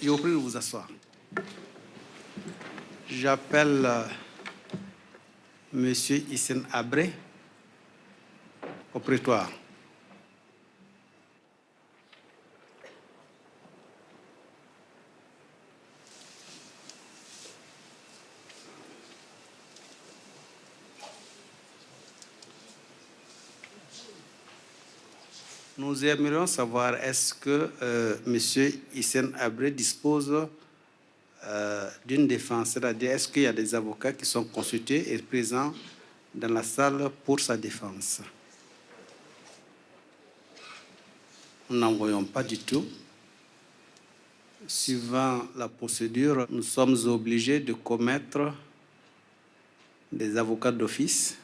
Je vous prie de vous asseoir. J'appelle Monsieur Hissène Habré au prétoire. Nous aimerions savoir, est-ce que Monsieur Hissène Habré dispose d'une défense, c'est-à-dire est-ce qu'il y a des avocats qui sont consultés et présents dans la salle pour sa défense? Nous n'en voyons pas du tout. Suivant la procédure, nous sommes obligés de commettre des avocats d'office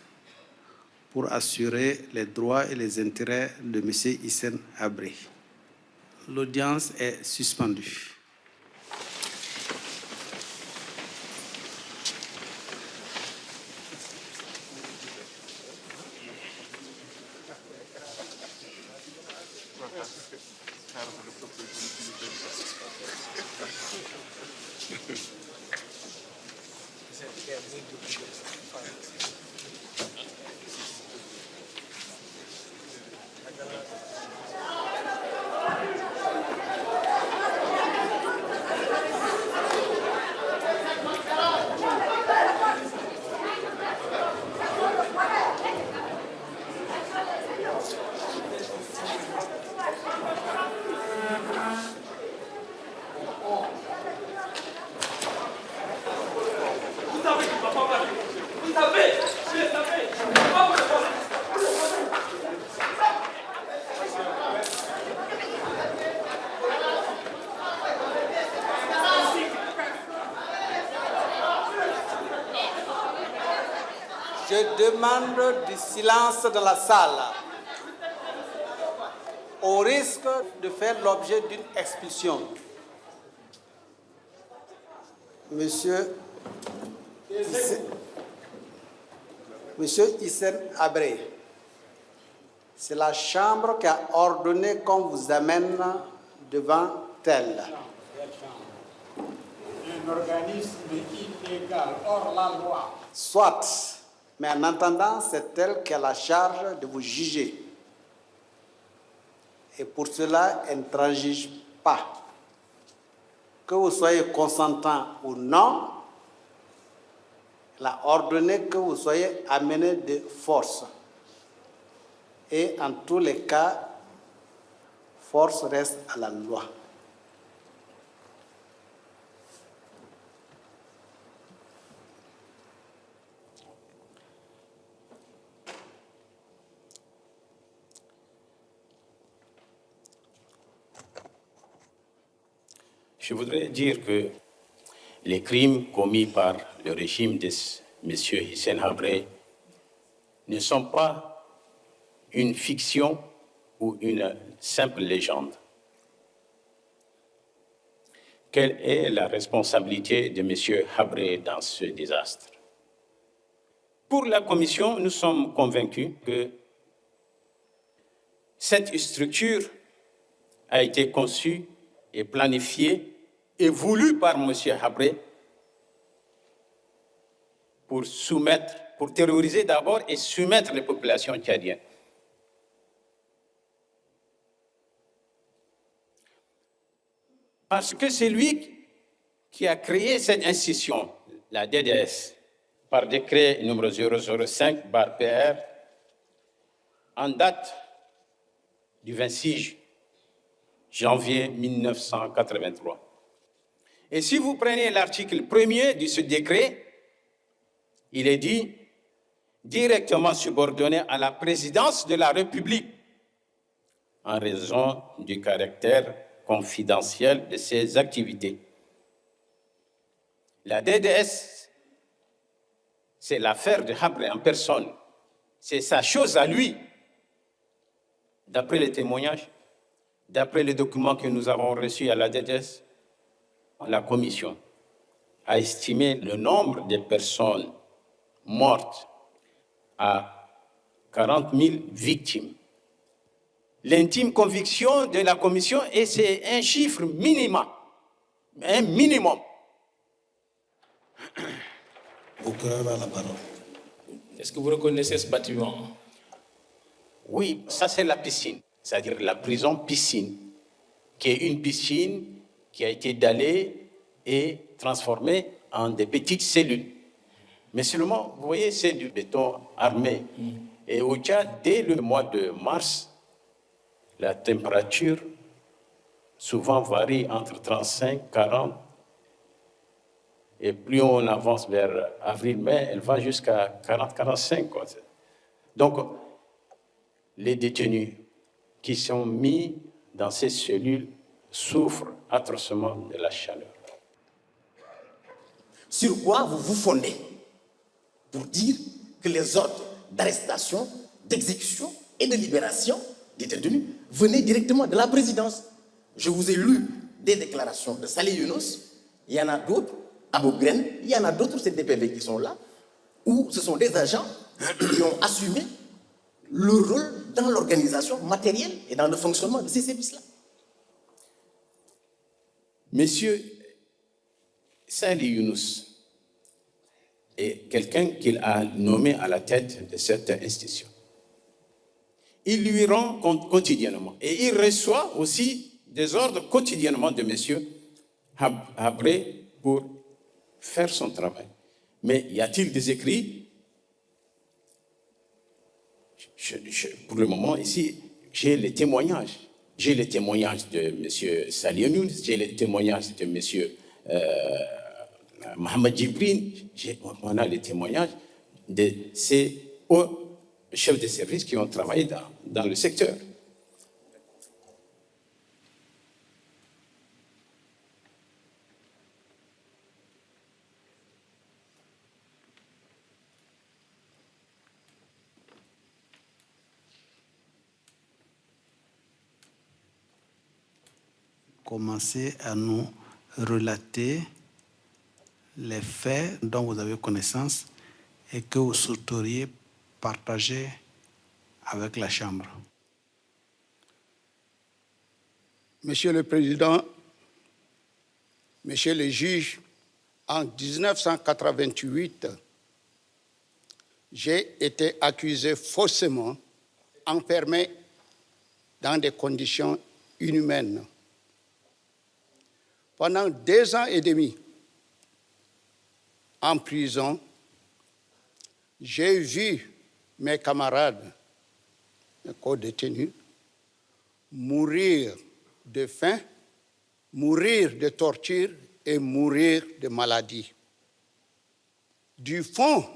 pour assurer les droits et les intérêts de M. Hissène Habré. L'audience est suspendue. Je demande du silence dans la salle, au risque de faire l'objet d'une expulsion. Monsieur Hissène Habré, c'est la Chambre qui a ordonné qu'on vous amène devant elle. Un organisme illégal, hors la loi. Soit. Mais en attendant, c'est elle qui a la charge de vous juger. Et pour cela, elle ne transige pas. Que vous soyez consentant ou non, elle a ordonné que vous soyez amené de force. Et en tous les cas, force reste à la loi. Je voudrais dire que les crimes commis par le régime de M. Hissène Habré ne sont pas une fiction ou une simple légende. Quelle est la responsabilité de M. Habré dans ce désastre? Pour la Commission, nous sommes convaincus que cette structure a été conçue et planifiée et voulu par M. Habré pour terroriser d'abord et soumettre les populations tchadiennes. Parce que c'est lui qui a créé cette institution, la DDS, par décret numéro 005/PR, en date du 26 janvier 1983. Et si vous prenez l'article 1er de ce décret, il est dit directement subordonné à la présidence de la République en raison du caractère confidentiel de ses activités. La DDS, c'est l'affaire de Habré en personne. C'est sa chose à lui. D'après les témoignages, d'après les documents que nous avons reçus à la DDS, la Commission a estimé le nombre de personnes mortes à 40 000 victimes. L'intime conviction de la Commission, et c'est un chiffre minimum, Un minimum. Procureur a la parole. Est-ce que vous reconnaissez ce bâtiment? Oui, ça c'est la piscine, c'est-à-dire la prison piscine, qui est une piscine qui a été dallée et transformée en des petites cellules. Mais seulement, vous voyez, c'est du béton armé. Et au Tchad, dès le mois de mars, la température souvent varie entre 35 et 40. Et plus on avance vers avril-mai, elle va jusqu'à 40-45. Donc, les détenus qui sont mis dans ces cellules souffrent atrocement de la chaleur. Sur quoi vous vous fondez pour dire que les ordres d'arrestation, d'exécution et de libération des détenus venaient directement de la présidence? Je vous ai lu des déclarations de Salih Younous, il y en a d'autres, Abou Gren, il y en a d'autres CDPV qui sont là, où ce sont des agents qui ont assumé le rôle dans l'organisation matérielle et dans le fonctionnement de ces services-là. Monsieur Salih Younous est quelqu'un qu'il a nommé à la tête de cette institution. Il lui rend compte quotidiennement et il reçoit aussi des ordres quotidiennement de monsieur Habré pour faire son travail. Mais y a-t-il des écrits? Pour le moment, ici, j'ai les témoignages. J'ai les témoignages de M. Salih Younous, j'ai les témoignages de M. Mohamed Djibrine, on a les témoignages de ces hauts chefs de service qui ont travaillé dans le secteur. Commencez à nous relater les faits dont vous avez connaissance et que vous souhaiteriez partager avec la Chambre. Monsieur le Président, Monsieur le juge, en 1988, j'ai été accusé faussement, enfermé dans des conditions inhumaines. Pendant 2 ans et demi, en prison, j'ai vu mes camarades, mes co-détenus, mourir de faim, mourir de torture et mourir de maladie. Du fond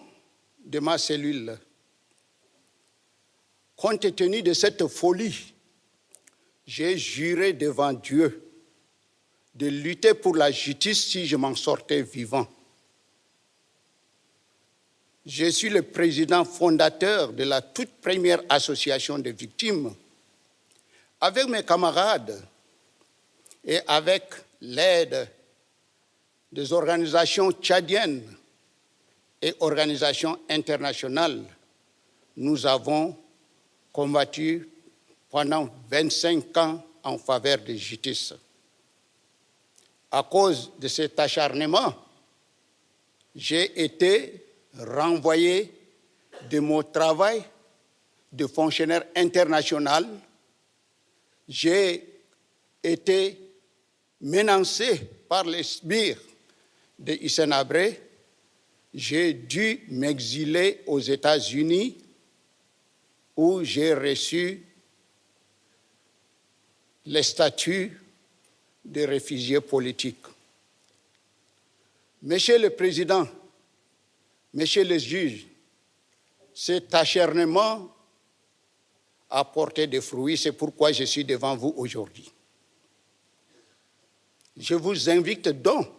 de ma cellule, compte tenu de cette folie, j'ai juré devant Dieu de lutter pour la justice si je m'en sortais vivant. Je suis le président fondateur de la toute première association de victimes. Avec mes camarades et avec l'aide des organisations tchadiennes et organisations internationales, nous avons combattu pendant 25 ans en faveur de justice. À cause de cet acharnement, j'ai été renvoyé de mon travail de fonctionnaire international. J'ai été menacé par les sbires de Hissène Habré. J'ai dû m'exiler aux États-Unis où j'ai reçu le statut de réfugiés politiques. Monsieur le Président, Monsieur le juge, cet acharnement a porté des fruits, c'est pourquoi je suis devant vous aujourd'hui. Je vous invite donc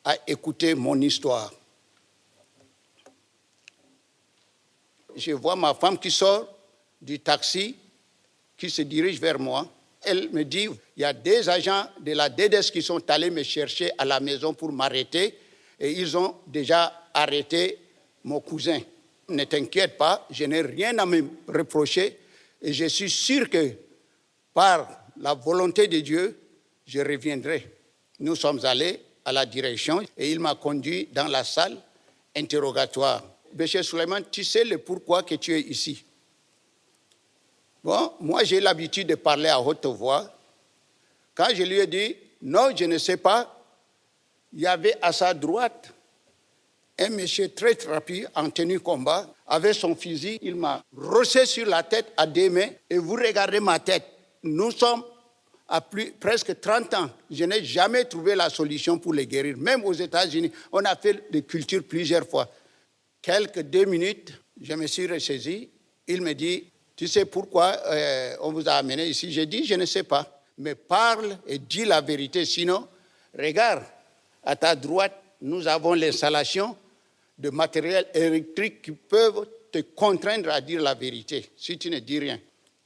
à écouter mon histoire. Je vois ma femme qui sort du taxi, qui se dirige vers moi. Elle me dit, il y a des agents de la DDS qui sont allés me chercher à la maison pour m'arrêter et ils ont déjà arrêté mon cousin. Ne t'inquiète pas, je n'ai rien à me reprocher et je suis sûr que par la volonté de Dieu, je reviendrai. nous sommes allés à la direction et il m'a conduit dans la salle interrogatoire. Bécher Suleiman, tu sais le pourquoi que tu es ici? Bon, moi j'ai l'habitude de parler à haute voix. Quand je lui ai dit, non, je ne sais pas, il y avait à sa droite un monsieur très trapu en tenue combat, avec son fusil, il m'a rossé sur la tête à 2 mains et vous regardez ma tête. Nous sommes à presque 30 ans. Je n'ai jamais trouvé la solution pour les guérir. Même aux États-Unis, on a fait des cultures plusieurs fois. Quelques 2 minutes, je me suis ressaisi. Il me dit, tu sais pourquoi on vous a amené ici? J'ai dit, je ne sais pas. Mais parle et dis la vérité. Sinon, regarde, à ta droite, nous avons l'installation de matériel électrique qui peuvent te contraindre à dire la vérité, si tu ne dis rien.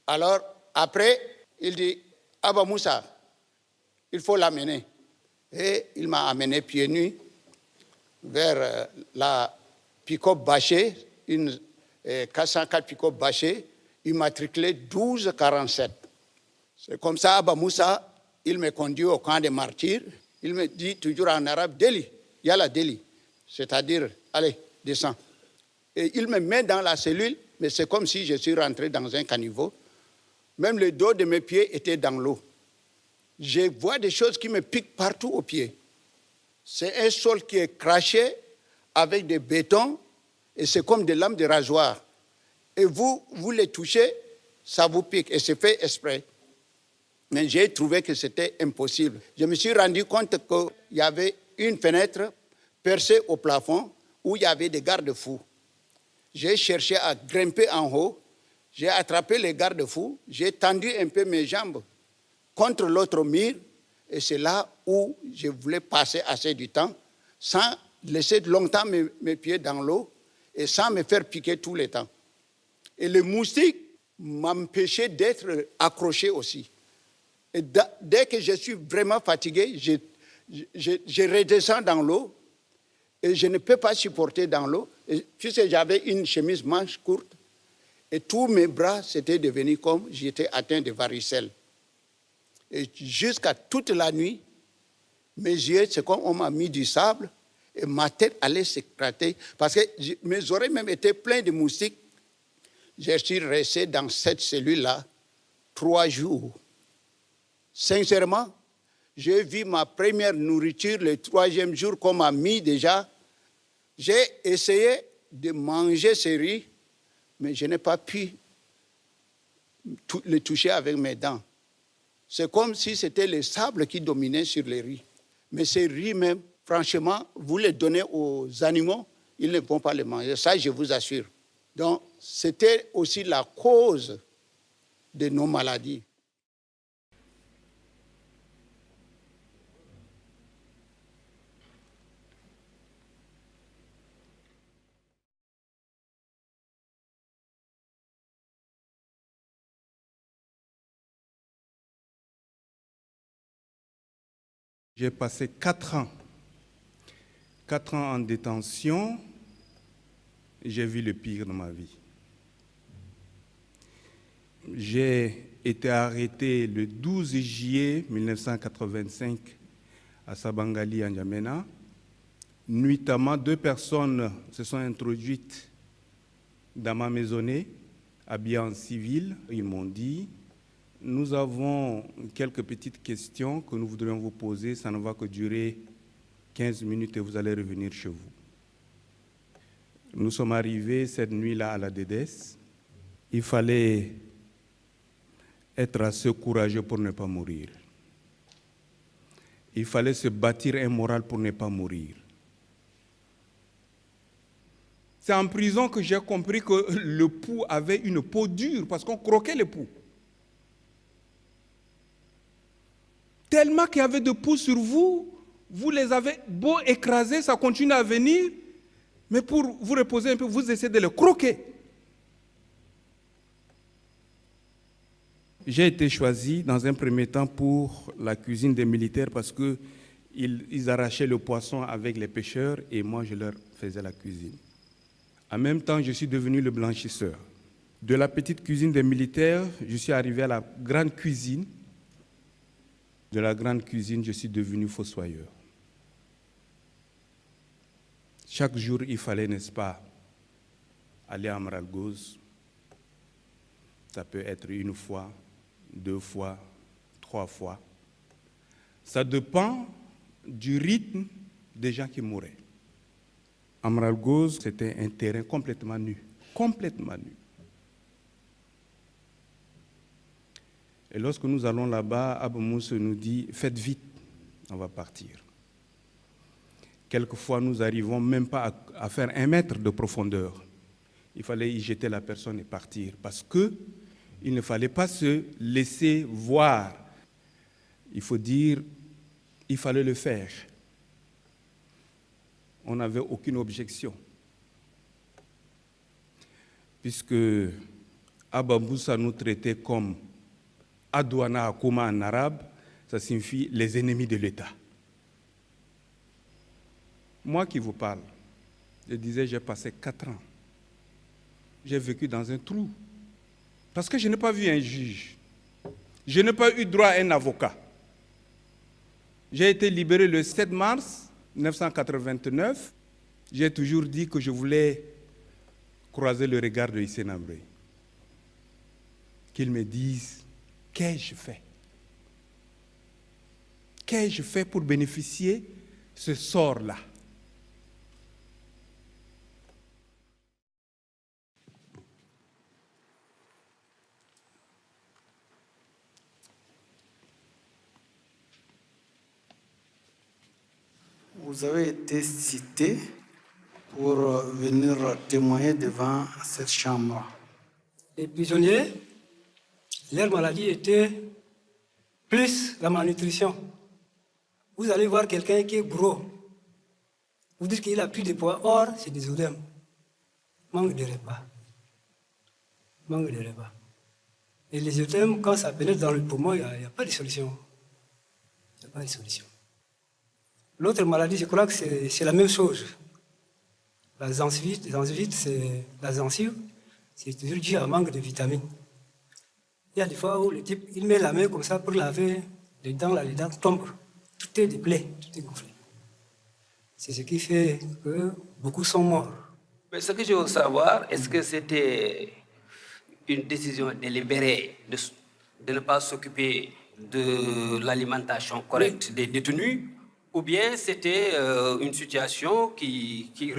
Alors, après, il dit, Abba Moussa, il faut l'amener. Et il m'a amené pieds nus vers la pick-up bâchée, une 404 pick-up bâchée, immatriculée 1247. C'est comme ça, Abba Moussa, il me conduit au camp des martyrs. Il me dit toujours en arabe, Delhi, Yalla Delhi, c'est-à-dire, allez, descends. Et il me met dans la cellule, mais c'est comme si je suis rentré dans un caniveau. Même le dos de mes pieds était dans l'eau. Je vois des choses qui me piquent partout aux pieds. C'est un sol qui est craché avec des bétons et c'est comme des lames de rasoir. Et vous les touchez, ça vous pique et c'est fait exprès. Mais j'ai trouvé que c'était impossible. Je me suis rendu compte qu'il y avait une fenêtre percée au plafond où il y avait des garde-fous. J'ai cherché à grimper en haut. J'ai attrapé les garde-fous. J'ai tendu un peu mes jambes contre l'autre mur. Et c'est là où je voulais passer assez du temps sans laisser longtemps mes pieds dans l'eau et sans me faire piquer tout le temps. Et le moustique m'empêchait d'être accroché aussi. Et dès que je suis vraiment fatigué, je redescends dans l'eau et je ne peux pas supporter dans l'eau. Puisque j'avais une chemise manche courte et tous mes bras s'étaient devenus comme j'étais atteint de varicelle. Et jusqu'à toute la nuit, mes yeux, c'est comme on m'a mis du sable et ma tête allait s'éclater parce que mes oreilles même étaient pleines de moustiques. Je suis resté dans cette cellule-là 3 jours. Sincèrement, j'ai vu ma première nourriture le 3e jour qu'on m'a mis déjà. J'ai essayé de manger ce riz, mais je n'ai pas pu le toucher avec mes dents. C'est comme si c'était le sable qui dominait sur les riz. Mais ces riz même, franchement, vous les donnez aux animaux, ils ne vont pas les manger. Ça, je vous assure. Donc, c'était aussi la cause de nos maladies. J'ai passé 4 ans. 4 ans en détention. J'ai vu le pire de ma vie. J'ai été arrêté le 12 juillet 1985 à Sabangali, en N'Djamena. Nuitamment, 2 personnes se sont introduites dans ma maisonnée, habillées en civil. Ils m'ont dit, nous avons quelques petites questions que nous voudrions vous poser. Ça ne va que durer 15 minutes et vous allez revenir chez vous. Nous sommes arrivés cette nuit-là à la DDS. Il fallait être assez courageux pour ne pas mourir. Il fallait se bâtir un moral pour ne pas mourir. C'est en prison que j'ai compris que le pouls avait une peau dure parce qu'on croquait le pouls. Tellement qu'il y avait de poux sur vous, vous les avez beau écraser, ça continue à venir, mais pour vous reposer un peu, vous essayez de les croquer. J'ai été choisi dans un premier temps pour la cuisine des militaires parce qu'ils arrachaient le poisson avec les pêcheurs et moi je leur faisais la cuisine. En même temps, je suis devenu le blanchisseur. De la petite cuisine des militaires, je suis arrivé à la grande cuisine de la grande cuisine, je suis devenu fossoyeur. Chaque jour, il fallait, n'est-ce pas, aller à Maralgoz. Ça peut être une fois, 2 fois, 3 fois. Ça dépend du rythme des gens qui mouraient. Amaralgoz, c'était un terrain complètement nu. Complètement nu. Et lorsque nous allons là-bas, Abou Moussa nous dit « Faites vite, on va partir ». Quelquefois, nous n'arrivons même pas à faire 1 mètre de profondeur. Il fallait y jeter la personne et partir parce qu'il ne fallait pas se laisser voir. Il faut dire, il fallait le faire. On n'avait aucune objection. Puisque Abba Moussa nous traitait comme Adouana Akouma en arabe, ça signifie les ennemis de l'État. Moi qui vous parle, je disais, j'ai passé 4 ans. J'ai vécu dans un trou. Parce que je n'ai pas vu un juge. Je n'ai pas eu droit à un avocat. J'ai été libéré le 7 mars 1989. J'ai toujours dit que je voulais croiser le regard de Hissène Habré. Qu'il me dise, qu'ai-je fait? Qu'ai-je fait pour bénéficier de ce sort-là? Vous avez été cité pour venir témoigner devant cette chambre. Les prisonniers, leur maladie était plus la malnutrition. Vous allez voir quelqu'un qui est gros. Vous dites qu'il a plus de poids. Or, c'est des œdèmes. Manque de repas. Manque de repas. Et les œdèmes, quand ça pénètre dans le poumon, il n'y a pas de solution. Il n'y a pas de solution. L'autre maladie, je crois que c'est la même chose. La gencive, c'est la gencive, c'est toujours dû à un manque de vitamines. Il y a des fois où le type, il met la main comme ça pour laver les dents, là, les dents tombent. Tout est des plaies, tout est gonflé. C'est ce qui fait que beaucoup sont morts. Mais ce que je veux savoir, est-ce que c'était une décision délibérée de ne pas s'occuper de l'alimentation correcte des détenus, ou bien c'était une situation qui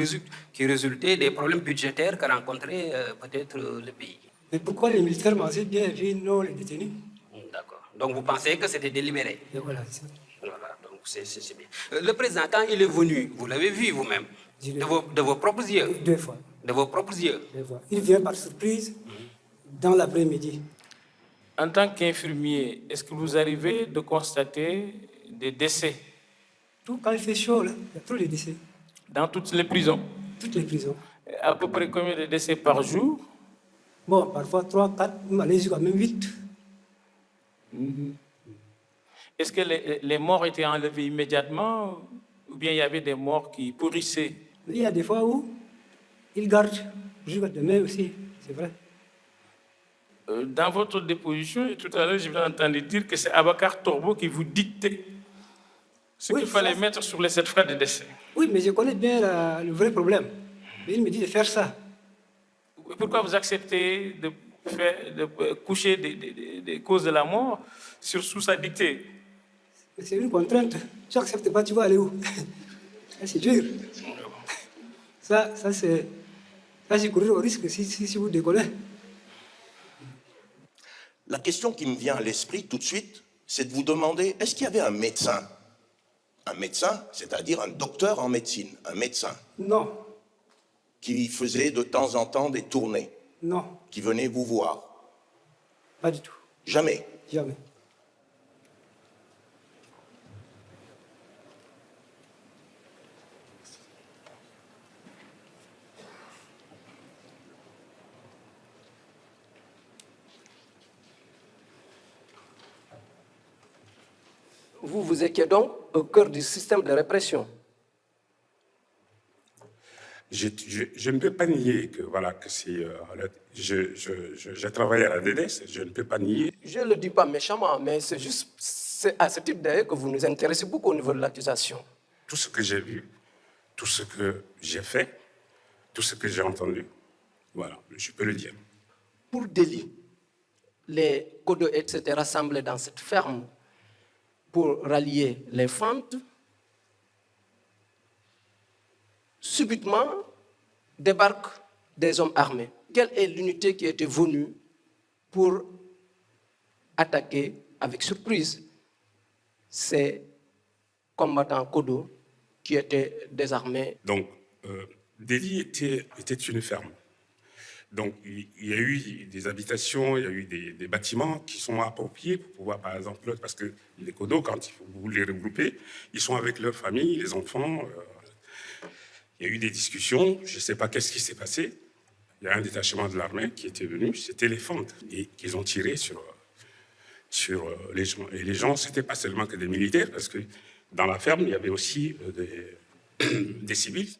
résultait des problèmes budgétaires qu'a rencontré peut-être le pays? Mais pourquoi les militaires mangeaient bien et puis non les détenus? D'accord. Donc vous pensez que c'était délibéré? Et voilà. Voilà, donc c'est bien. Le président, quand il est venu, vous l'avez vu vous-même, de vos propres yeux? 2 fois. De vos propres yeux? 2 fois. Il vient par surprise dans l'après-midi. En tant qu'infirmier, est-ce que vous arrivez de constater des décès? Tout quand il fait chaud, là, il y a trop de décès. Dans toutes les prisons? Toutes les prisons. À peu près combien de décès par jour? Bon, parfois 3, 4, allez jusqu'à même 8. Est-ce que les morts étaient enlevés immédiatement ou bien il y avait des morts qui pourrissaient? Il y a des fois où ils gardent jusqu'à demain aussi, c'est vrai. Dans votre déposition, tout à l'heure, je vous ai entendu dire que c'est Abakar Torbo qui vous dictait ce qu'il fallait mettre sur les 7 frais de décès. Oui, mais je connais bien le vrai problème. Mais il me dit de faire ça. Pourquoi vous acceptez de coucher des causes de la mort sous sa dictée? C'est une contrainte. Tu n'acceptes pas, tu vas aller où? C'est dur. Ça c'est courir au risque si vous décollez. La question qui me vient à l'esprit tout de suite, c'est de vous demander, est-ce qu'il y avait un médecin, c'est-à-dire un docteur en médecine, un médecin? Non. Qui faisait de temps en temps des tournées? Non. Qui venait vous voir? Pas du tout. Jamais? Jamais. Vous étiez donc au cœur du système de répression. Je ne peux pas nier que, voilà, que si j'ai travaillé à la DDS, je ne peux pas nier. Je ne le dis pas méchamment, mais c'est juste C'est à ce type d'ailleurs que vous nous intéressez beaucoup au niveau de l'accusation. Tout ce que j'ai vu, tout ce que j'ai fait, tout ce que j'ai entendu, voilà, je peux le dire. Pour délit, les codos, etc., rassemblés dans cette ferme pour rallier les fentes, subitement débarquent des hommes armés. Quelle est l'unité qui était venue pour attaquer avec surprise ces combattants Kodo qui étaient désarmés? Donc, Delhi était une ferme. Donc, il y a eu des habitations, il y a eu des bâtiments qui sont appropriés pour pouvoir, par exemple, parce que les Kodo, quand vous les regroupez, ils sont avec leur famille, les enfants. Il y a eu des discussions, je ne sais pas qu'est-ce qui s'est passé. Il y a un détachement de l'armée qui était venu, c'était les fentes, et qu'ils ont tiré sur les gens. Et les gens, ce n'était pas seulement que des militaires, parce que dans la ferme, il y avait aussi des civils.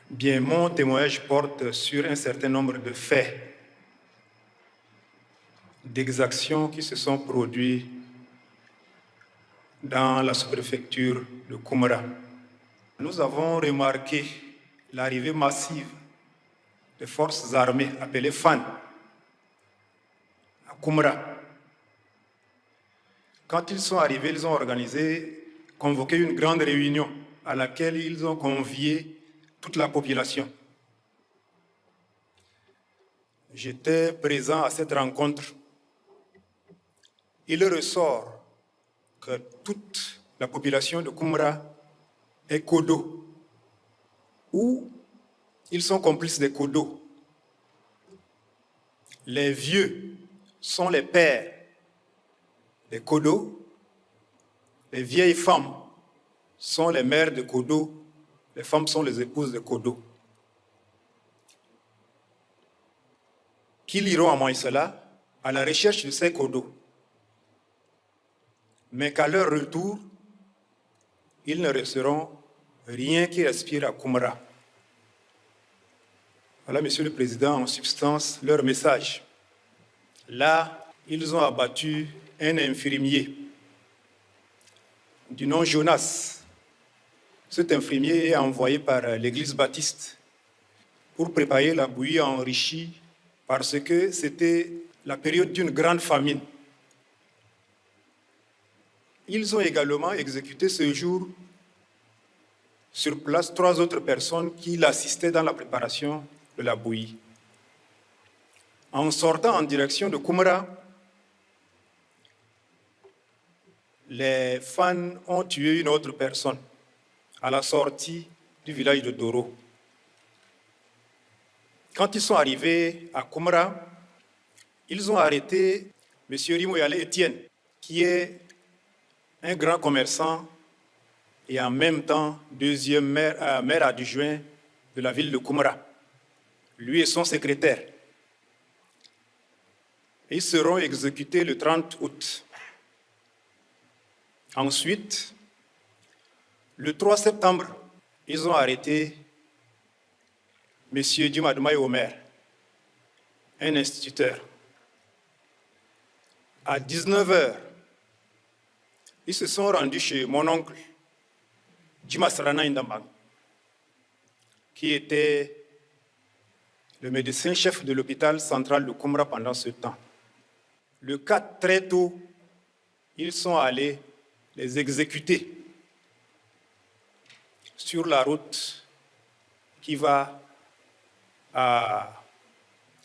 Bien, mon témoignage porte sur un certain nombre de faits, d'exactions qui se sont produits dans la sous-préfecture de Koumra. Nous avons remarqué l'arrivée massive de forces armées appelées FAN à Koumra. Quand ils sont arrivés, ils ont convoqué une grande réunion à laquelle ils ont convié toute la population. J'étais présent à cette rencontre. Il ressort que toute la population de Koumra est Kodo, ou ils sont complices des Kodo. Les vieux sont les pères des Kodo, les vieilles femmes sont les mères de Kodo, les femmes sont les épouses de Kodo. Qu'ils iront à Moïsela à la recherche de ces Kodo, mais qu'à leur retour, ils ne resteront rien qui respire à Koumra. Voilà, Monsieur le Président, en substance, leur message. Là, ils ont abattu un infirmier du nom Jonas. Cet infirmier est envoyé par l'Église baptiste pour préparer la bouillie enrichie parce que c'était la période d'une grande famine. Ils ont également exécuté ce jour sur place 3 autres personnes qui l'assistaient dans la préparation de la bouillie. En sortant en direction de Koumra, les fans ont tué une autre personne à la sortie du village de Doro. Quand ils sont arrivés à Koumra, ils ont arrêté M. Rimoyale Etienne, qui est un grand commerçant et en même temps deuxième maire adjoint de la ville de Koumra. Lui et son secrétaire. Ils seront exécutés le 30 août. Ensuite, le 3 septembre, ils ont arrêté M. Djumadoumay Omer, un instituteur. À 19h, ils se sont rendus chez mon oncle, Djima Sarana Indambang, qui était le médecin-chef de l'hôpital central de Koumra pendant ce temps. Le 4, très tôt, ils sont allés les exécuter sur la route qui va à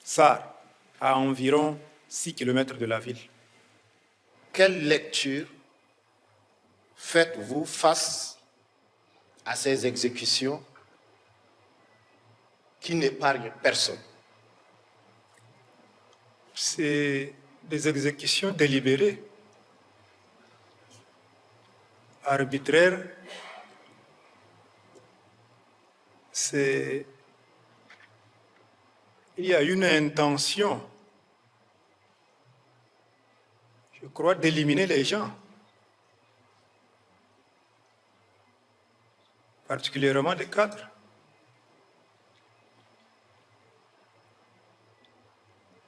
Sar, à environ 6 km de la ville. Quelle lecture faites-vous face à ces exécutions qui n'épargnent personne? C'est des exécutions délibérées, arbitraires. Il y a une intention, je crois, d'éliminer les gens, particulièrement des cadres.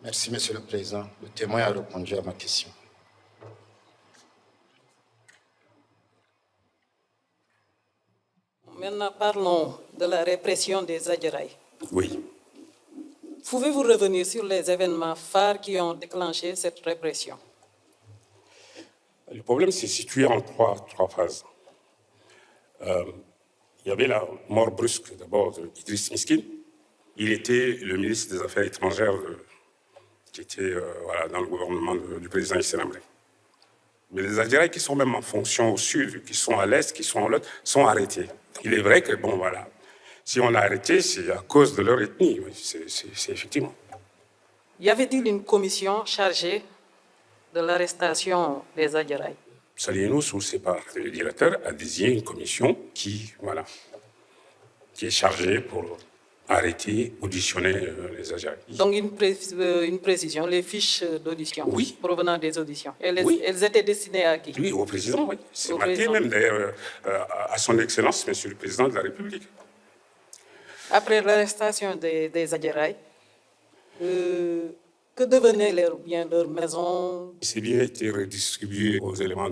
Merci, Monsieur le Président. Le témoin a répondu à ma question. Maintenant, parlons de la répression des Adjaraï. Oui. Pouvez-vous revenir sur les événements phares qui ont déclenché cette répression? Le problème s'est situé en trois phases. Il y avait la mort brusque d'abord d'Idriss Miskin. Il était le ministre des Affaires étrangères qui était dans le gouvernement du président Hissène Habré. Mais les Adjaraï qui sont même en fonction au sud, qui sont à l'est, qui sont à l'autre, sont arrêtés. Il est vrai que, si on l'a arrêté, c'est à cause de leur ethnie, oui, c'est effectivement. Y avait-il une commission chargée de l'arrestation des Adjaraï? Salieno, sous ses parts, le directeur, a désigné une commission qui est chargée pour arrêter, auditionner les Adjaraï. Donc une précision, les fiches d'audition provenant des auditions, elles étaient destinées à qui? Oui, au président, oui. C'est marqué même d'ailleurs à son Excellence, Monsieur le Président de la République. Après l'arrestation des Adjaraï, que devenaient leurs biens, leurs maisons? Ces biens étaient redistribués aux éléments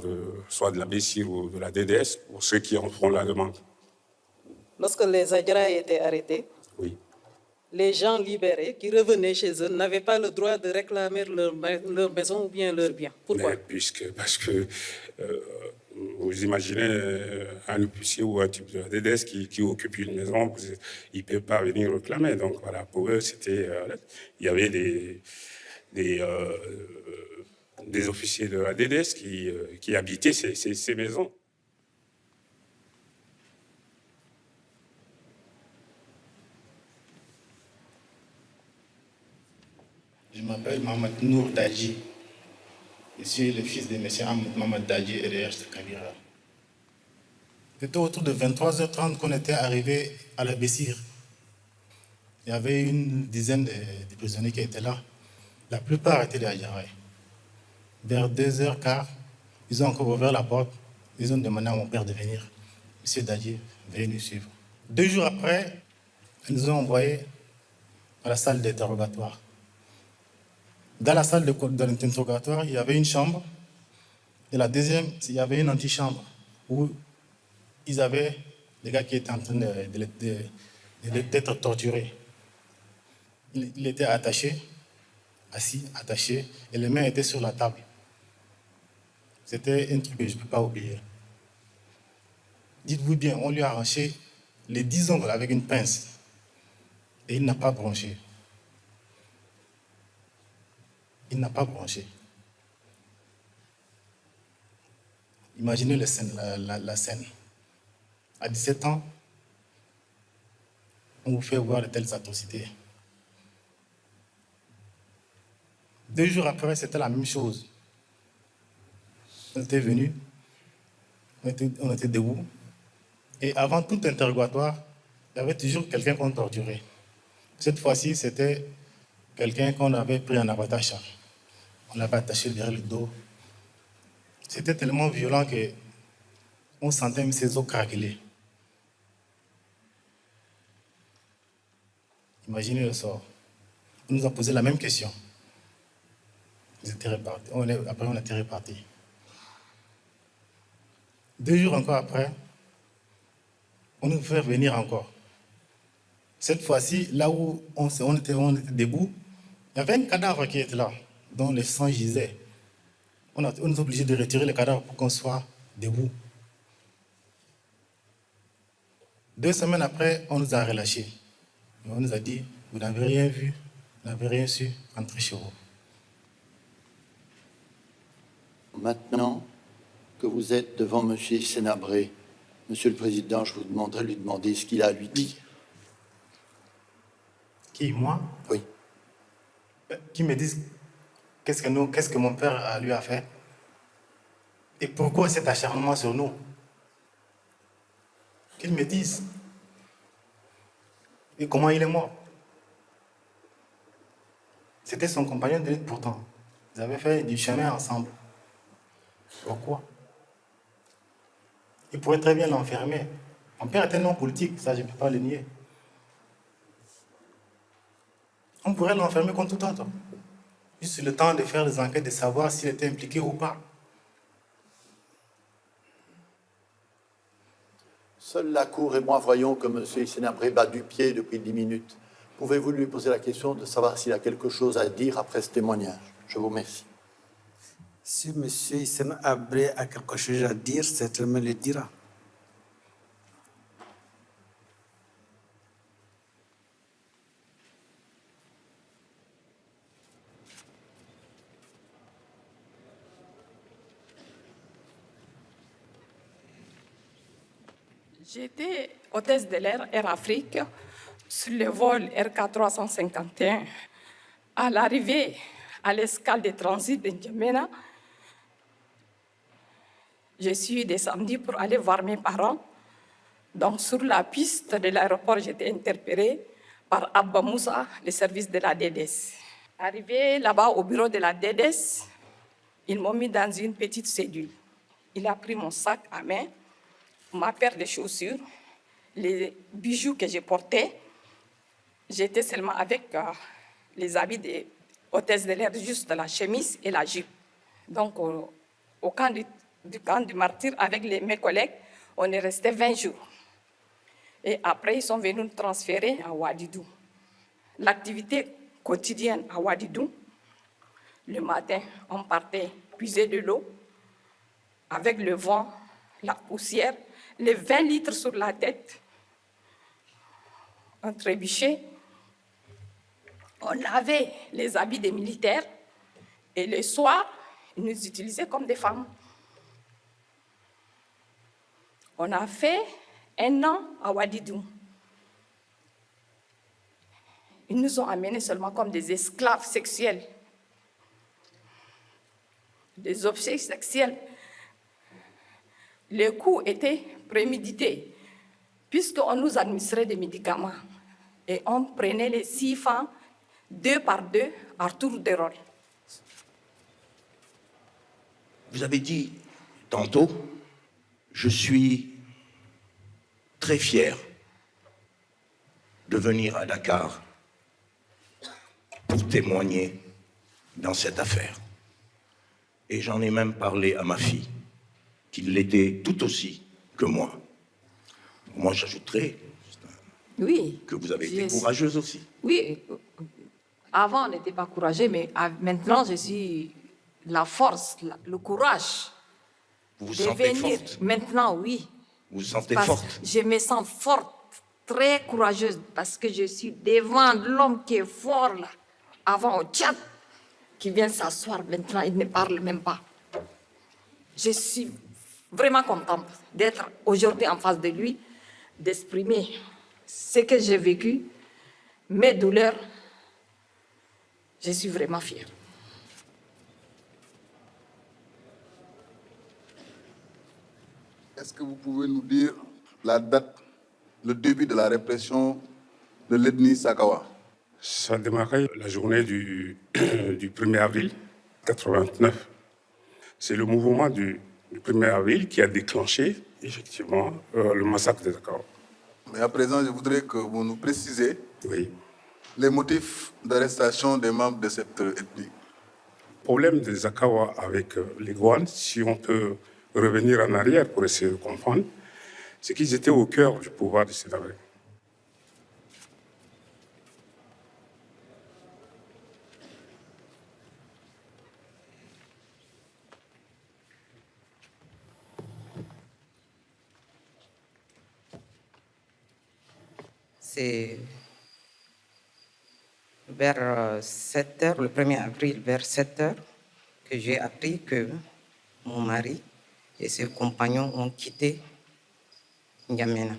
soit de la BESIR ou de la DDS, pour ceux qui en font la demande. Lorsque les Adjaraï étaient arrêtés, les gens libérés qui revenaient chez eux n'avaient pas le droit de réclamer leur maison ou bien leurs biens. Pourquoi? Parce que vous imaginez un épicier ou un type de DDS qui occupe une maison, il ne peut pas venir réclamer. Donc voilà, pour eux, il y avait des officiers de la DDS qui habitaient ces maisons. Je m'appelle Mohamed Nour Dadji. Je suis le fils de M. Mohamed Dadji et de H. Kabira. C'était autour de 23h30 qu'on était arrivé à la Bessire. Il y avait une dizaine de prisonniers qui étaient là. La plupart étaient des Adjaraï. Vers 2h15, ils ont encore ouvert la porte. Ils ont demandé à mon père de venir. M. Dadji, veuillez nous suivre. 2 jours après, ils nous ont envoyés à la salle d'interrogatoire. Dans la salle d'interrogatoire, il y avait une chambre. Et la deuxième, il y avait une antichambre où ils avaient des gars qui étaient en train d'être torturés. Il était attaché, assis, attaché, et les mains étaient sur la table. C'était un truc que je ne peux pas oublier. Dites-vous bien, on lui a arraché les 10 ongles avec une pince. Et il n'a pas bronché. Il n'a pas bronché. Imaginez la scène. À 17 ans, on vous fait voir de telles atrocités. 2 jours après, c'était la même chose. On était venus, on était debout. Et avant tout interrogatoire, il y avait toujours quelqu'un qu'on torturait. Cette fois-ci, c'était quelqu'un qu'on avait pris en abattage. On l'avait attaché derrière le dos. C'était tellement violent qu'on sentait même ses os craqueler. Imaginez le sort. On nous a posé la même question. Ils étaient répartis. Après, on était répartis. 2 jours encore après, on nous fait venir encore. Cette fois-ci, là où on était debout, il y avait un cadavre qui était là, dont le sang gisait. On est obligé de retirer le cadavre pour qu'on soit debout. 2 semaines après, on nous a relâchés. Et on nous a dit, vous n'avez rien vu, vous n'avez rien su, rentrez chez vous. Maintenant que vous êtes devant M. Hissène Habré, Monsieur le Président, je vous demanderai de lui demander ce qu'il a à lui dire. Qui, moi? Oui. Qui me disent qu'est-ce que mon père lui a fait et pourquoi cet acharnement sur nous. Qu'ils me disent. Et comment il est mort. C'était son compagnon de lutte pourtant. Ils avaient fait du chemin ensemble. Pourquoi? Il pourrait très bien l'enfermer. Mon père était non politique, ça je ne peux pas le nier. On pourrait l'enfermer contre tout autre. juste le temps de faire les enquêtes, de savoir s'il était impliqué ou pas. Seule la Cour et moi voyons que M. Sénabré bat du pied depuis 10 minutes. Pouvez-vous lui poser la question de savoir s'il a quelque chose à dire après ce témoignage? Je vous remercie. Si M. Sénabré a quelque chose à dire, certainement le dira. J'étais hôtesse de l'air Air Afrique sur le vol RK351. À l'arrivée à l'escale de transit de N'Djamena, je suis descendue pour aller voir mes parents. Donc, sur la piste de l'aéroport, j'étais interpellée par Abba Moussa, le service de la DDS. Arrivé là-bas au bureau de la DDS, ils m'ont mis dans une petite cellule. Il a pris mon sac à main, ma paire de chaussures, les bijoux que j'ai portés. J'étais seulement avec les habits des hôtesses de l'air, juste la chemise et la jupe. Donc, au camp du martyr, avec mes collègues, on est resté 20 jours. Et après, ils sont venus nous transférer à Ouadidou. L'activité quotidienne à Ouadidou, le matin, on partait puiser de l'eau avec le vent, la poussière, les 20 litres sur la tête, un trébuchet. On lavait les habits des militaires et le soir, ils nous utilisaient comme des femmes. On a fait 1 an à Ouadidou. Ils nous ont amenés seulement comme des esclaves sexuels, des objets sexuels. Le coup était prémédité, puisqu'on nous administrait des médicaments et on prenait les 6 femmes 2 par 2 à tour de rôle. Vous avez dit tantôt, je suis très fier de venir à Dakar pour témoigner dans cette affaire. Et j'en ai même parlé à ma fille, qui l'était tout aussi que moi. Moi, j'ajouterais que vous avez été courageuse aussi. Oui, avant on n'était pas courageux, mais maintenant je suis la force, le courage. Vous vous de sentez venir. forte? Maintenant, oui. Vous vous sentez Parce forte? Je me sens forte, très courageuse, parce que je suis devant l'homme qui est fort là, avant au Tchad, qui vient s'asseoir. Maintenant, il ne parle même pas. Je suis vraiment contente d'être aujourd'hui en face de lui, d'exprimer ce que j'ai vécu, mes douleurs. Je suis vraiment fière. Est-ce que vous pouvez nous dire la date, le début de la répression de l'ethnie Sakawa? Ça a démarré la journée du 1er avril 89. C'est le mouvement du 1er avril qui a déclenché, effectivement, le massacre des Sakawa. Mais à présent, je voudrais que vous nous précisez les motifs d'arrestation des membres de cette ethnie. Le problème des Sakawa avec les Gouanes, si on peut revenir en arrière pour essayer de comprendre, c'est qu'ils étaient au cœur du pouvoir du Sénabré. C'est vers 7 heures, le 1er avril, vers 7 heures, que j'ai appris que mon mari et ses compagnons ont quitté N'Djamena.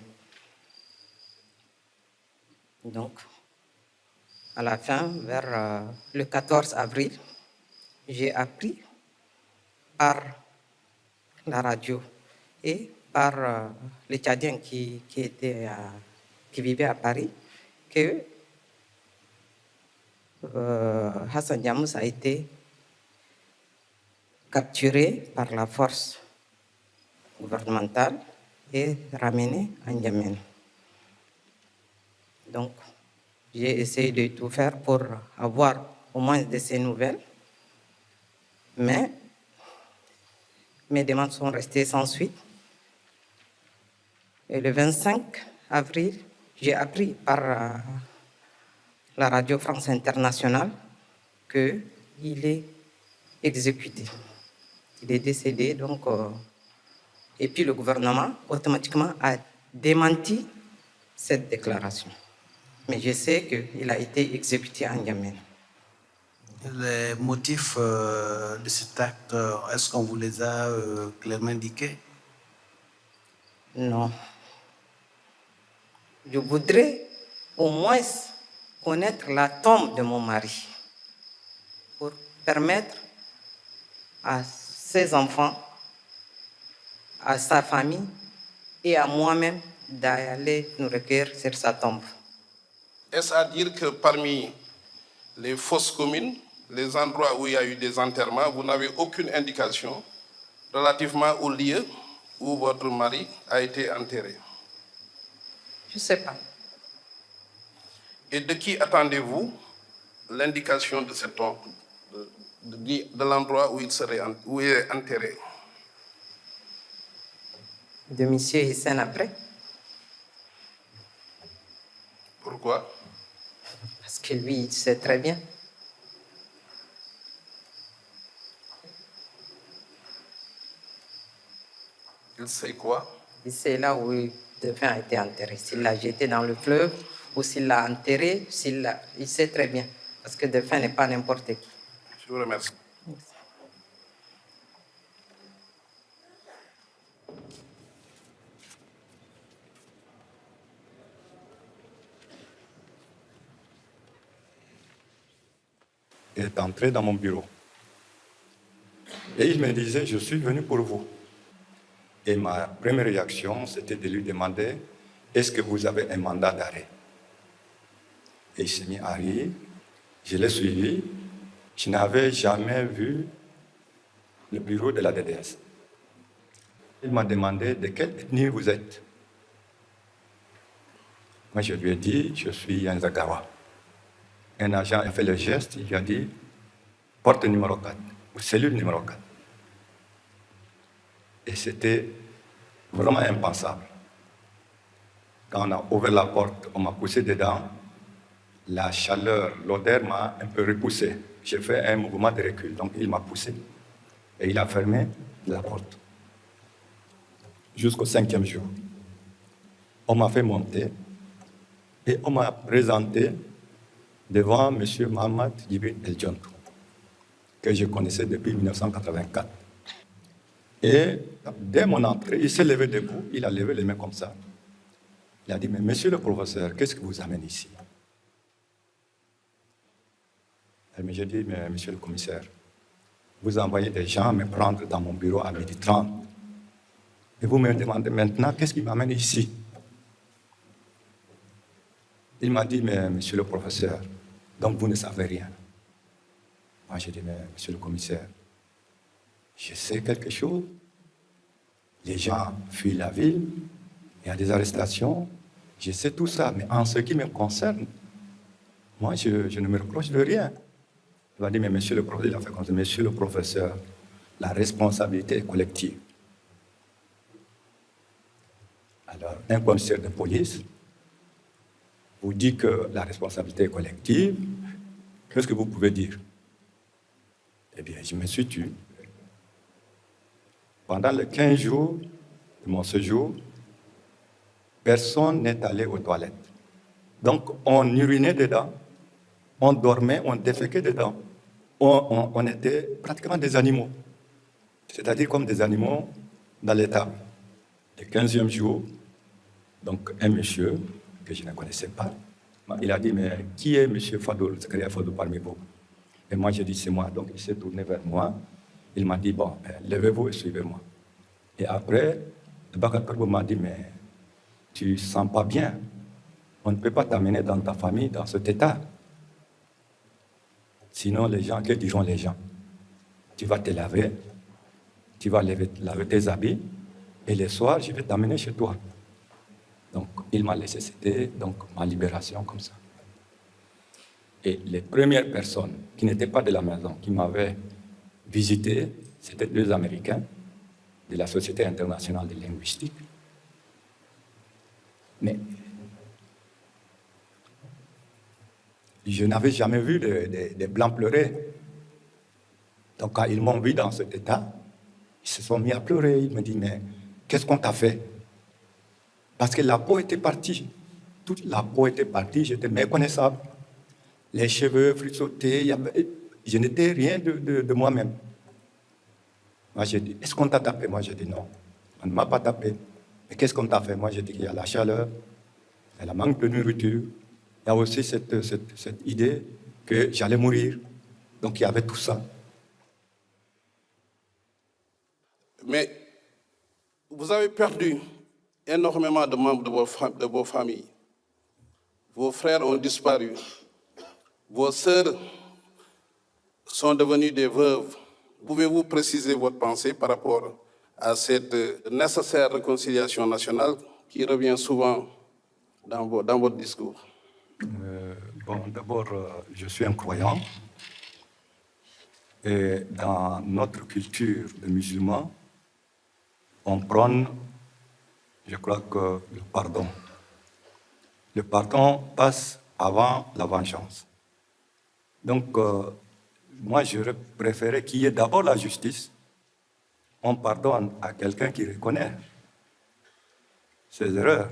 Donc, à la fin, vers le 14 avril, j'ai appris par la radio et par les Tchadiens qui vivaient à Paris que Hassan Diamous a été capturé par la force gouvernementale et ramené à N'Djamena. Donc, j'ai essayé de tout faire pour avoir au moins de ces nouvelles Mais mes demandes sont restées sans suite. Et le 25 avril, j'ai appris par la radio France Internationale qu'il est exécuté. Il est décédé, donc... et puis le gouvernement, automatiquement, a démenti cette déclaration. Mais je sais qu'il a été exécuté en N'Djamena. Les motifs de cet acte, est-ce qu'on vous les a clairement indiqués? Non. Je voudrais au moins connaître la tombe de mon mari pour permettre à ses enfants, à sa famille et à moi-même d'aller nous recueillir sur sa tombe. Est-ce à dire que parmi les fosses communes, les endroits où il y a eu des enterrements, vous n'avez aucune indication relativement au lieu où votre mari a été enterré? Je ne sais pas. Et de qui attendez-vous l'indication de cette tombe, de l'endroit où il est enterré? De M. Hissène après. Pourquoi? Parce que lui, il sait très bien. Il sait quoi? Il sait là où le défunt a été enterré. S'il l'a jeté dans le fleuve ou s'il l'a enterré, il sait très bien. Parce que le défunt n'est pas n'importe qui. Je vous remercie. Il est entré dans mon bureau. Et il me disait, je suis venu pour vous. Et ma première réaction, c'était de lui demander, est-ce que vous avez un mandat d'arrêt? Et il s'est mis à rire. Je l'ai suivi. Je n'avais jamais vu le bureau de la DDS. Il m'a demandé de quelle ethnie vous êtes. Moi, je lui ai dit, je suis un Zagawa. Un agent a fait le geste, il lui a dit, porte numéro 4, ou cellule numéro 4. Et c'était vraiment impensable. Quand on a ouvert la porte, on m'a poussé dedans. La chaleur, l'odeur m'a un peu repoussé. J'ai fait un mouvement de recul, donc il m'a poussé. Et il a fermé la porte. Jusqu'au 5e jour. On m'a fait monter et on m'a présenté devant M. Mohamed Djibril El Dionto, que je connaissais depuis 1984. Et dès mon entrée, il s'est levé debout, il a levé les mains comme ça. Il a dit, mais monsieur le professeur, qu'est-ce qui vous amène ici? Et j'ai dit, mais monsieur le commissaire, vous envoyez des gens me prendre dans mon bureau à 12h30. Et vous me demandez maintenant, qu'est-ce qui m'amène ici? Il m'a dit, mais monsieur le professeur, donc vous ne savez rien. Moi, j'ai dit, mais monsieur le commissaire, je sais quelque chose. Les gens fuient la ville, il y a des arrestations, je sais tout ça, mais en ce qui me concerne, moi, je ne me reproche de rien. Il m'a dit, mais monsieur le professeur, il a fait comme ça, monsieur le professeur, la responsabilité est collective. Alors, un commissaire de police vous dit que la responsabilité est collective, qu'est-ce que vous pouvez dire? Eh bien, je me suis tué. Pendant les 15 jours de mon séjour, personne n'est allé aux toilettes. Donc, on urinait dedans, on dormait, on déféquait dedans. On était pratiquement des animaux, c'est-à-dire comme des animaux dans l'étable. Le 15e jour, donc un monsieur que je ne connaissais pas, il a dit, mais qui est monsieur Fadoul, Zakaria Fadoul parmi vous? Et moi, j'ai dit, c'est moi. Donc, il s'est tourné vers moi. Il m'a dit, bon, levez-vous et suivez-moi. Et après, le Bakar m'a dit, mais tu ne sens pas bien. On ne peut pas t'amener dans ta famille dans cet état. Sinon, les gens, que diront les gens? Tu vas te laver, tu vas laver tes habits, et le soir, je vais t'amener chez toi. Donc, il m'a laissé, c'était donc ma libération comme ça. Et les premières personnes qui n'étaient pas de la maison, qui m'avaient visité, c'était 2 Américains de la Société internationale de linguistique. Mais je n'avais jamais vu des Blancs pleurer. Donc quand ils m'ont vu dans cet état, ils se sont mis à pleurer. Ils me disent, mais qu'est-ce qu'on t'a fait? Parce que la peau était partie. Toute la peau était partie, j'étais méconnaissable. Les cheveux frissautés, je n'étais rien de moi-même. Moi j'ai dit, est-ce qu'on t'a tapé? Moi j'ai dit non, on ne m'a pas tapé. Mais qu'est-ce qu'on t'a fait? Moi j'ai dit qu'il y a la chaleur, il y a le manque de nourriture. Il y a aussi cette idée que j'allais mourir. Donc il y avait tout ça. Mais vous avez perdu énormément de membres de vos familles. Vos frères ont disparu. Vos sœurs sont devenues des veuves. Pouvez-vous préciser votre pensée par rapport à cette nécessaire réconciliation nationale qui revient souvent dans votre discours? D'abord, je suis un croyant. Et dans notre culture de musulmans, on prône, je crois que le pardon. Le pardon passe avant la vengeance. Donc, moi, j'aurais préféré qu'il y ait d'abord la justice. On pardonne à quelqu'un qui reconnaît ses erreurs.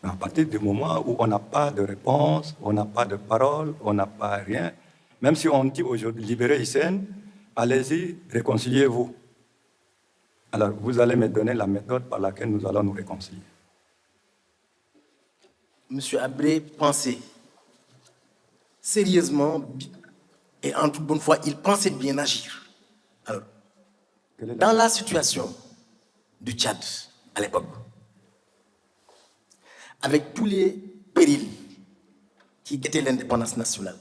Mais à partir du moment où on n'a pas de réponse, on n'a pas de parole, on n'a pas rien, même si on dit aujourd'hui libérez Hissène, allez-y, réconciliez-vous. Alors, vous allez me donner la méthode par laquelle nous allons nous réconcilier. Monsieur Habré pensait sérieusement et en toute bonne foi, il pensait bien agir. Alors, dans la situation du Tchad à l'époque, avec tous les périls qui étaient l'indépendance nationale,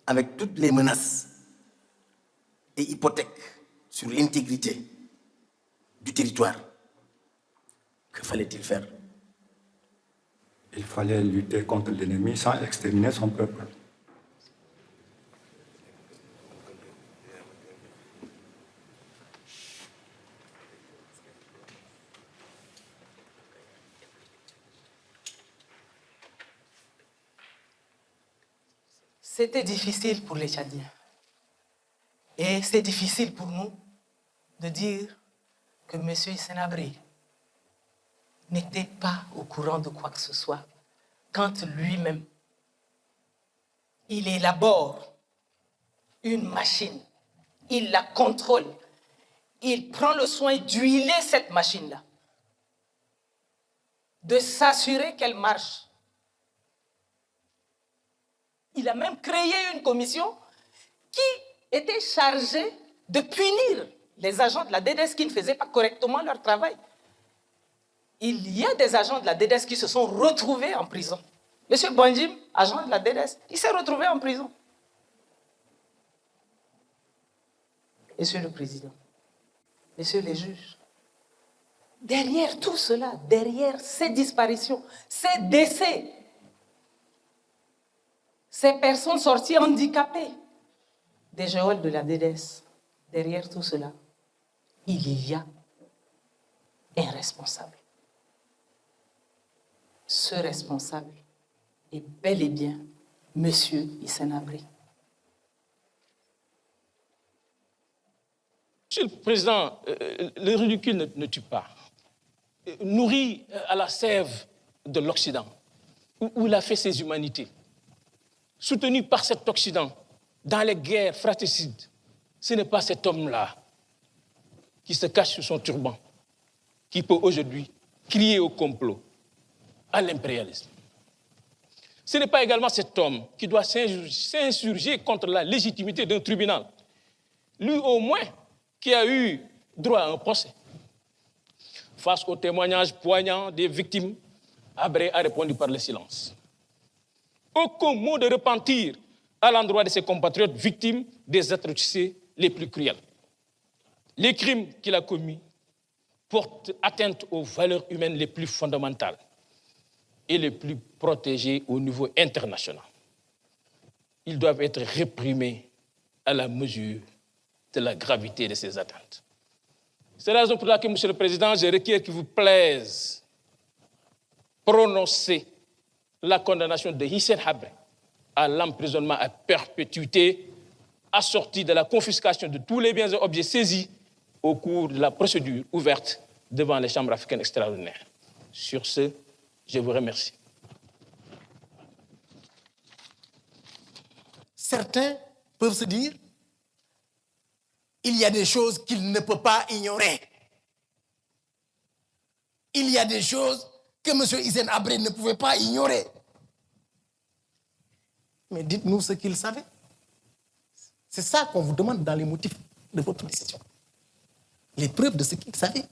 avec toutes les menaces et hypothèques sur l'intégrité du territoire, que fallait-il faire? Il fallait lutter contre l'ennemi sans exterminer son peuple. C'était difficile pour les Tchadiens. Et c'est difficile pour nous de dire que M. Hissène Habré n'était pas au courant de quoi que ce soit quand lui-même, il élabore une machine, il la contrôle, il prend le soin d'huiler cette machine-là, de s'assurer qu'elle marche. Il a même créé une commission qui était chargée de punir les agents de la DDS qui ne faisaient pas correctement leur travail. Il y a des agents de la DDS qui se sont retrouvés en prison. Monsieur Bonjim, agent de la DDS, il s'est retrouvé en prison. Monsieur le Président, Messieurs les juges, derrière tout cela, derrière ces disparitions, ces décès, ces personnes sorties handicapées des geôles de la DDS, derrière tout cela, il y a un responsable. Ce responsable est bel et bien Monsieur Hissène Habré. Monsieur le Président, le ridicule ne tue pas. Nourri à la sève de l'Occident, où il a fait ses humanités, soutenu par cet Occident dans les guerres fratricides, ce n'est pas cet homme-là qui se cache sous son turban qui peut aujourd'hui crier au complot, à l'impérialisme. Ce n'est pas également cet homme qui doit s'insurger contre la légitimité d'un tribunal. Lui, au moins, qui a eu droit à un procès. Face aux témoignages poignants des victimes, Habré a répondu par le silence. Aucun mot de repentir à l'endroit de ses compatriotes victimes des atrocités les plus cruelles. Les crimes qu'il a commis portent atteinte aux valeurs humaines les plus fondamentales et les plus protégées au niveau international. Ils doivent être réprimés à la mesure de la gravité de ces atteintes. C'est la raison pour laquelle, Monsieur le Président, je requiers qu'il vous plaise prononcer la condamnation de Hissène Habré à l'emprisonnement à perpétuité, assortie de la confiscation de tous les biens et objets saisis au cours de la procédure ouverte devant les chambres africaines extraordinaires. Sur ce, je vous remercie. Certains peuvent se dire, il y a des choses qu'il ne peut pas ignorer. Il y a des choses que M. Hissène Habré ne pouvait pas ignorer. Mais dites-nous ce qu'il savait. C'est ça qu'on vous demande dans les motifs de votre décision. Les preuves de ce qu'il savait.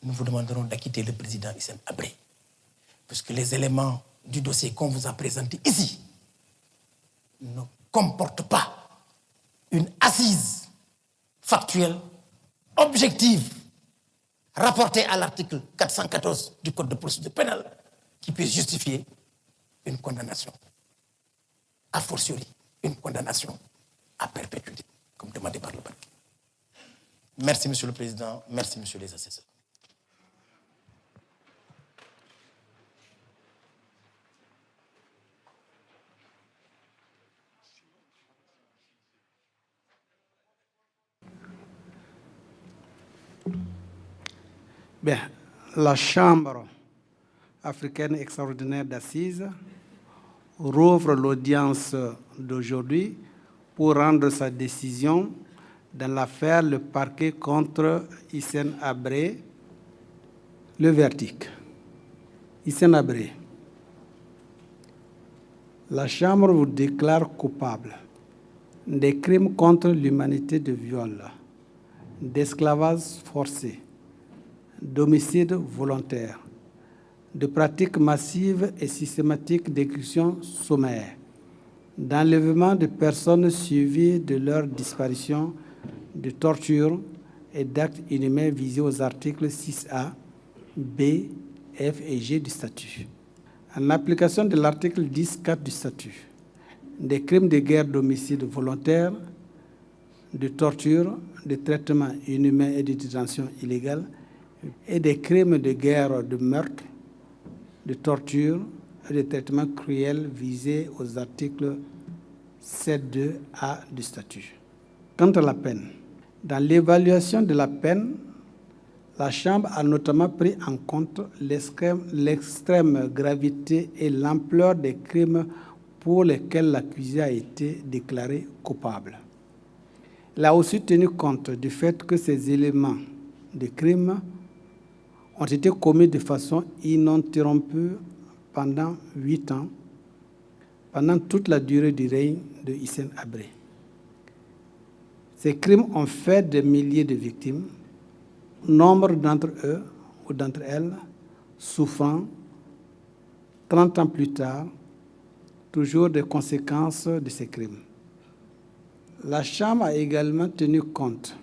Nous vous demanderons d'acquitter le président Hissène Habré, puisque les éléments du dossier qu'on vous a présenté ici ne comportent pas une assise factuelle, objective, rapportée à l'article 414 du Code de procédure pénale, qui puisse justifier une condamnation. A fortiori, une condamnation à perpétuité, comme demandé par le parquet. Merci, Monsieur le Président. Merci, Monsieur les assesseurs. Bien, la Chambre africaine extraordinaire d'assises rouvre l'audience d'aujourd'hui pour rendre sa décision dans l'affaire Le parquet contre Hissène Habré. Le verdict. Hissène Habré. La Chambre vous déclare coupable des crimes contre l'humanité de viol, d'esclavage forcé, d'homicide volontaire, de pratiques massives et systématiques d'exécution sommaire, d'enlèvement de personnes suivies de leur disparition, de torture et d'actes inhumains visés aux articles 6A, B, F et G du statut. En application de l'article 10.4 du statut, des crimes de guerre, d'homicide volontaire, de torture, de traitement inhumain et de détention illégale, et des crimes de guerre, de meurtre, de torture et de traitement cruel visés aux articles 7.2a du statut. Quant à la peine, dans l'évaluation de la peine, la Chambre a notamment pris en compte l'extrême gravité et l'ampleur des crimes pour lesquels l'accusé a été déclaré coupable. Elle a aussi tenu compte du fait que ces éléments de crime ont été commis de façon ininterrompue pendant 8 ans, pendant toute la durée du règne de Hissène Habré. Ces crimes ont fait des milliers de victimes, nombre d'entre eux ou d'entre elles souffrant, 30 ans plus tard, toujours des conséquences de ces crimes. La Chambre a également tenu compte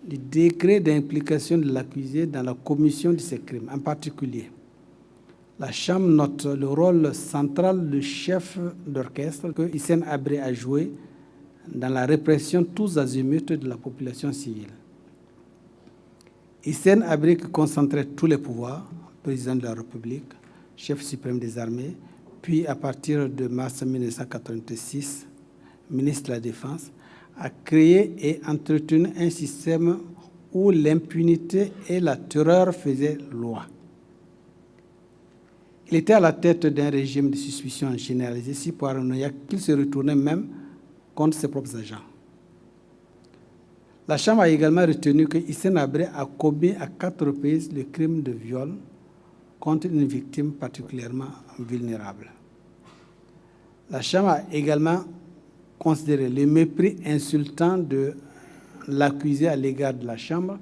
du degré d'implication de l'accusé dans la commission de ces crimes. En particulier, la Chambre note le rôle central du chef d'orchestre que Hissène Habré a joué dans la répression tous azimuts de la population civile. Hissène Habré qui concentrait tous les pouvoirs, président de la République, chef suprême des armées, puis à partir de mars 1986, ministre de la Défense, a créé et entretenu un système où l'impunité et la terreur faisaient loi. Il était à la tête d'un régime de suspicion généralisée si paranoïaque qu'il se retournait même contre ses propres agents. La Chambre a également retenu que Hissène Habré a commis à 4 reprises le crime de viol contre une victime particulièrement vulnérable. La Chambre a également considéré le mépris insultant de l'accusé à l'égard de la Chambre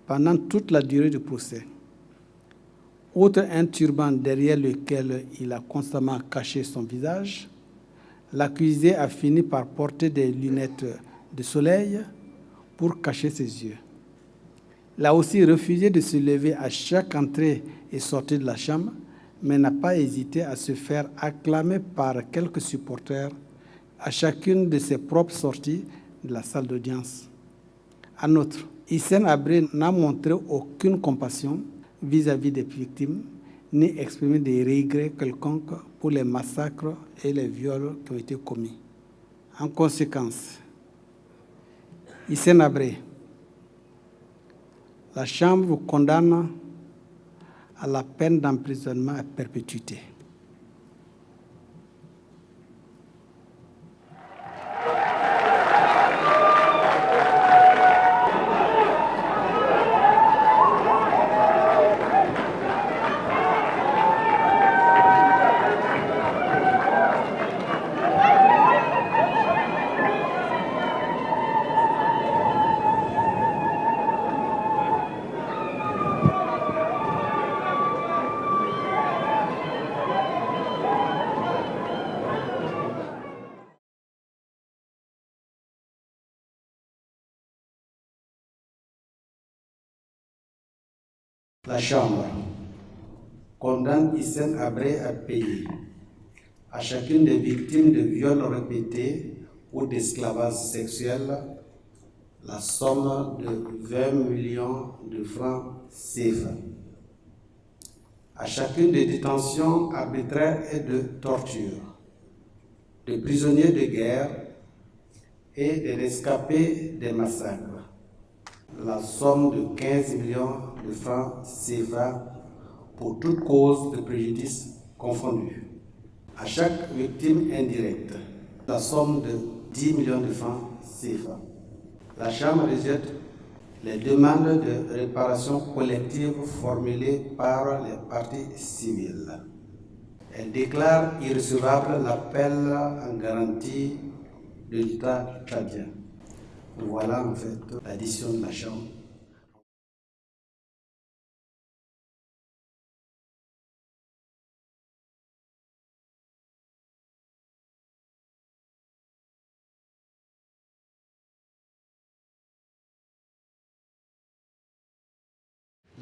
pendant toute la durée du procès. Outre un turban derrière lequel il a constamment caché son visage, l'accusé a fini par porter des lunettes de soleil pour cacher ses yeux. Il a aussi refusé de se lever à chaque entrée et sortie de la Chambre, mais n'a pas hésité à se faire acclamer par quelques supporters à chacune de ses propres sorties de la salle d'audience. En outre, Hissène Habré n'a montré aucune compassion vis-à-vis des victimes, ni exprimé des regrets quelconques pour les massacres et les viols qui ont été commis. En conséquence, Hissène Habré, la Chambre vous condamne à la peine d'emprisonnement à perpétuité. La Chambre condamne Hissène Habré à payer à chacune des victimes de viols répétés ou d'esclavage sexuel la somme de 20 millions de francs CFA, à chacune des détentions arbitraires et de torture, de prisonniers de guerre et des rescapés des massacres, la somme de 15 millions de francs CFA pour toute cause de préjudice confondue. À chaque victime indirecte, la somme de 10 millions de francs CFA. La Chambre rejette les demandes de réparation collective formulées par les parties civiles. Elle déclare irrecevable l'appel en garantie de l'État tchadien. Voilà en fait la décision de la Chambre.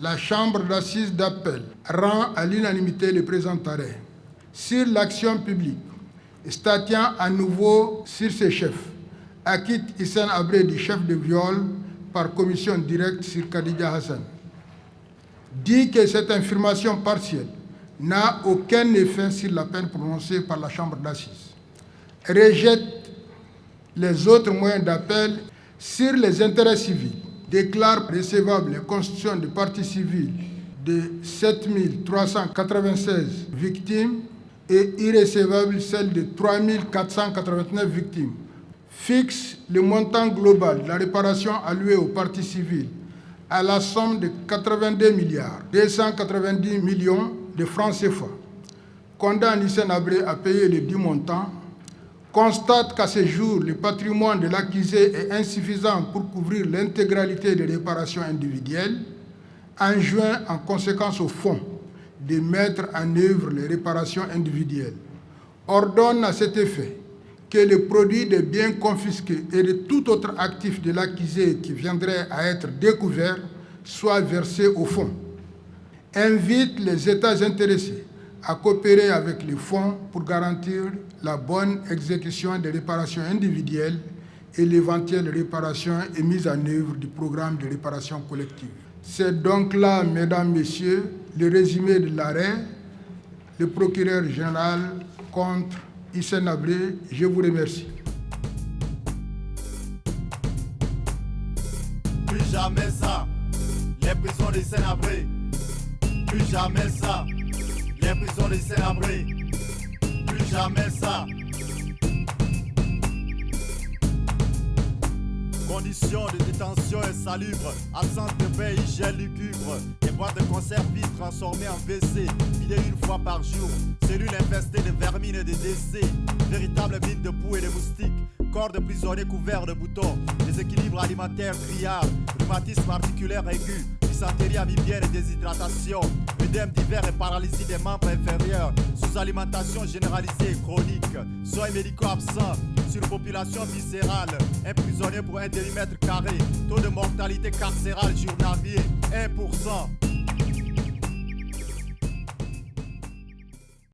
La Chambre d'assises d'appel rend à l'unanimité le présent arrêt. Sur l'action publique, statuant à nouveau sur ses chefs, acquitte Hissène Habré du chef de viol par commission directe sur Khadija Hassan. Dit que cette information partielle n'a aucun effet sur la peine prononcée par la Chambre d'assises. Rejette les autres moyens d'appel sur les intérêts civils. Déclare recevable les constitutions de partie civile de 7 396 victimes et irrecevable celle de 3 489 victimes. Fixe le montant global de la réparation allouée aux parties civiles à la somme de 82 290 millions de francs CFA. Condamne Hissène Habré à payer les 10 montants. Constate qu'à ce jour, le patrimoine de l'accusé est insuffisant pour couvrir l'intégralité des réparations individuelles, enjoint en conséquence au fonds de mettre en œuvre les réparations individuelles. Ordonne à cet effet que le produit des biens confisqués et de tout autre actif de l'accusé qui viendrait à être découvert soit versé au fonds. Invite les États intéressés à coopérer avec les fonds pour garantir la bonne exécution des réparations individuelles et l'éventuelle réparation et mise en œuvre du programme de réparation collective. C'est donc là, mesdames, messieurs, le résumé de l'arrêt. Le procureur général contre Hissène Habré, je vous remercie. Plus jamais ça, les prisons d'Hissène Habré. Plus jamais ça, les prisons d'Hissène Habré. Plus jamais ça. Conditions de détention insalubres, absence de bain, hygiène lugubre, des boîtes de conserve vides transformées en WC, vidées une fois par jour, cellules infestées de vermines et de décès, véritable mine de poux et de moustiques, corps de prisonniers couverts de boutons, déséquilibre alimentaire criard, rhumatisme articulaire aigu, dysenterie amibienne et déshydratation, œdème divers et paralysie des membres inférieurs, sous-alimentation généralisée et chronique, soins médicaux absents, surpopulation viscérale, un prisonnier pour 1 périmètre carré, taux de mortalité carcérale journalier 1%.